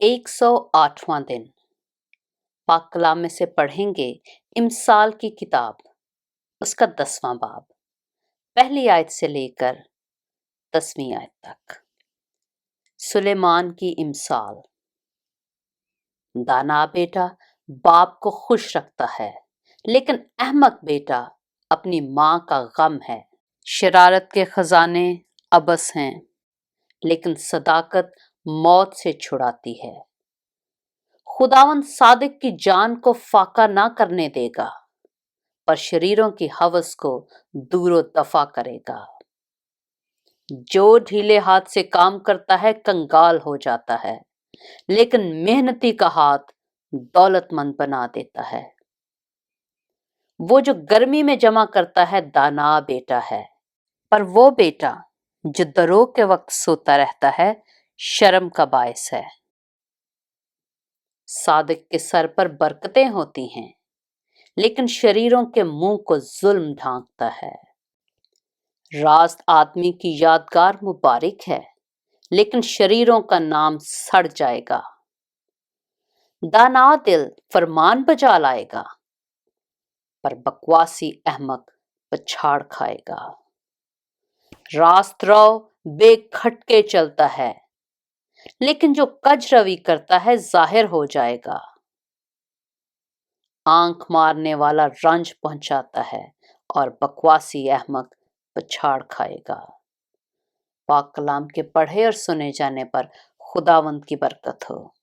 108वां दिन। पाक कलाम में से पढ़ेंगे इमसाल की किताब, उसका 10वां बाब, पहली आयत से लेकर 10वीं आयत तक। सुलेमान की इमसाल। दाना बेटा बाप को खुश रखता है, लेकिन अहमक बेटा अपनी माँ का गम है। शरारत के खजाने अबस हैं, लेकिन सदाकत मौत से छुड़ाती है। खुदावंद सादिक की जान को फाका ना करने देगा, पर शरीरों की हवस को दूरो दफा करेगा। जो ढीले हाथ से काम करता है कंगाल हो जाता है, लेकिन मेहनती का हाथ दौलतमंद बना देता है। वो जो गर्मी में जमा करता है दाना बेटा है, पर वो बेटा जो दरों के वक्त सोता रहता है शर्म का बायस है। सादिक के सर पर बरकतें होती हैं, लेकिन शरीरों के मुंह को जुल्म ढांकता है। रास्त आदमी की यादगार मुबारक है, लेकिन शरीरों का नाम सड़ जाएगा। दाना दिल फरमान बजा लाएगा, पर बकवासी अहमक पछाड़ खाएगा। रास्त रो बेखटके चलता है, लेकिन जो कज रवि करता है जाहिर हो जाएगा। आंख मारने वाला रंज पहुंचाता है, और बकवासी अहमक पछाड़ खाएगा। पाक कलाम के पढ़े और सुने जाने पर खुदावंद की बरकत हो।